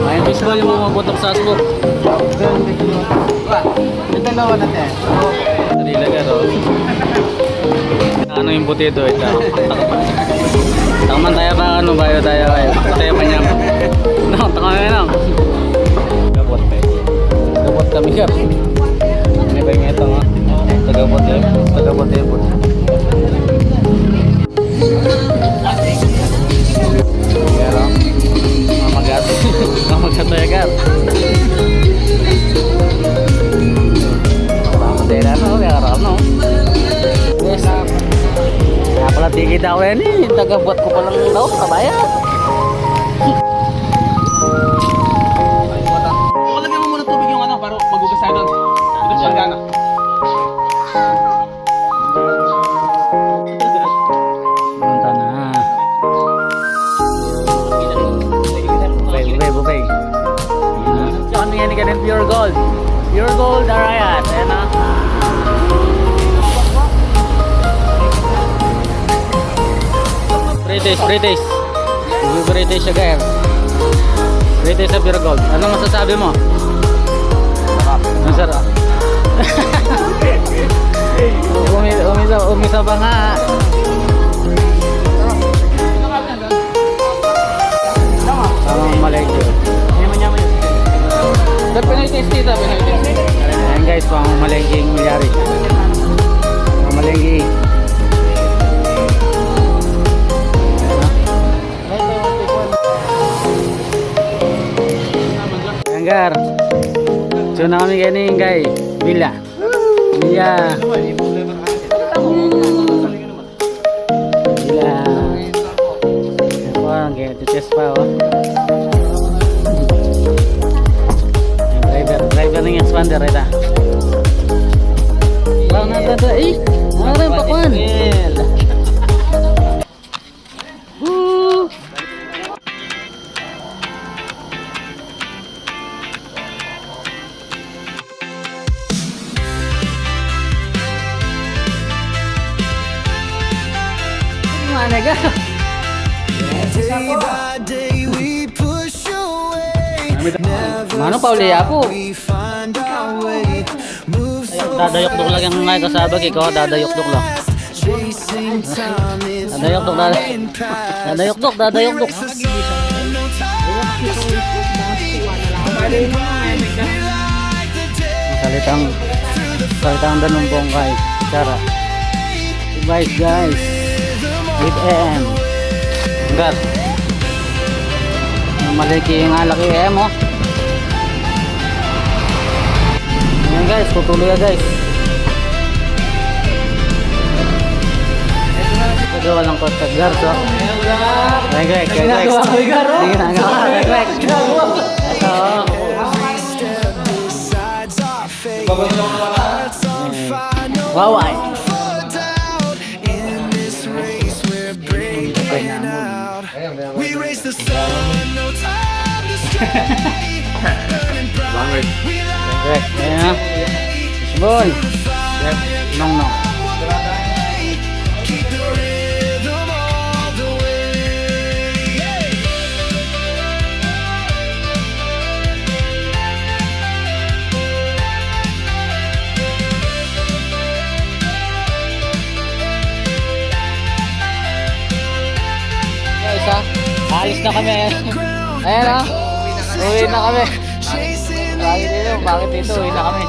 Ayun, baseball yung pumaputok sa asbok. Ito dalawa natin. Dali lagar, oh. Ano yung butido ito? Takaman tayo pa, ano ba yun tayo? Tayo pa niya. No, takaman na lang. Gabot pa eh. Gabot kami ka. Ano ba yung ito nga? Tagabot eh. Tagabot eh. Pero, mamagat. Mamagat tayo gar. Mamatay na no, kaya no. Yes. Kaya pala tigid ako yan eh. Tagabot ko palang daw, kabaya. Lagyan mo muna tubig yung ano, para magugas tayo doon. Ito sa gana. Punta na. Bubay. So ano yan ganun, pure gold. Pure gold, Arayat. Ayan na. British. British siya kaya. British sa pure gold. Anong masasabi mo? Masarap. Umisa pa nga. Tamang malengke. Dapat pinay-taste dito, pinay-taste. Ayan guys, pang malengke yung milyari. Pang malengke. Ayan gar. So na kami kayo guys. Villa. Villa. Ayan, titest pa oh. Driver ng expander ito. Wow, nata eh. Ano rin pakuan? Woo! Mana ga? Mano Pauli ako? Dadayok-dok lang yung mga kasabag ikaw, dadayok-dok lang. Dadayok-dok. Salitang danong bongkay. Cara. Guys. 8 AM. Enggak. Malaki yung alaki AM oh. Ayan guys, tutuloy ya guys. Ito walang kontak gar so. Rek. Wow ay. We raise the sun, no time to stray. Burning bright, we light Ayan. Bon. Nong. keep the rhythm all the way. Guys ha, alis na kami. Ayan ha, uwi na kami. Bakit dito, uwi na kami.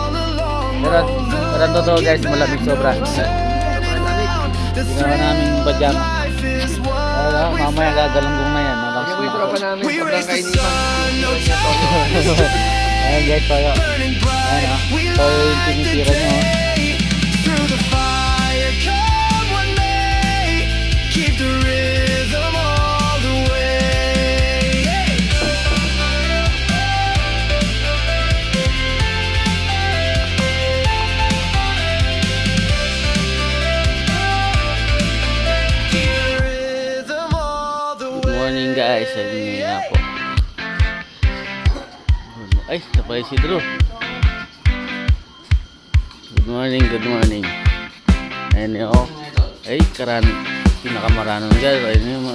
Pero totoo guys, malamig sobra. Ginawa namin pajama. Mamaya gagalunggong na yan. Yung tropa namin, sobrang kainipan. Ayan guys, tayo. Ayan ha, ito yung tinitira nyo. Through the fire, come what may, keep the rhythm all the way. Keep the rhythm all the Good morning guys, ayun nga po. Ay, tapay si Drew. Good morning. Ayun yun oh. Ay, karan. pinakamarano guys. Ayun yung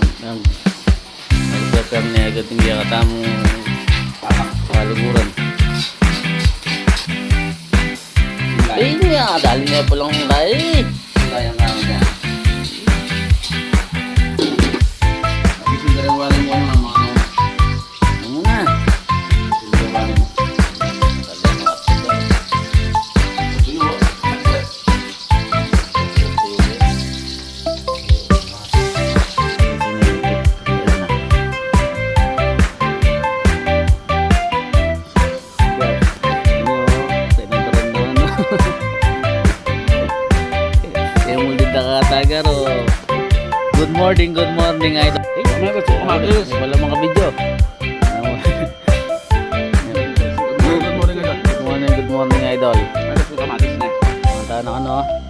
nag-prepare niya agad hindi katamo kaliguran. Ayun nga, dali na po lang tayo. Sayang nga ako dyan. Nagisindarewalan mo ng mga ano. Ano muna? Sindarewalan mo. Good morning idol. May gusto ko kumagos. Wala mga video. Good morning, Good morning idol. May gusto ko kumagos na. Punta na ano.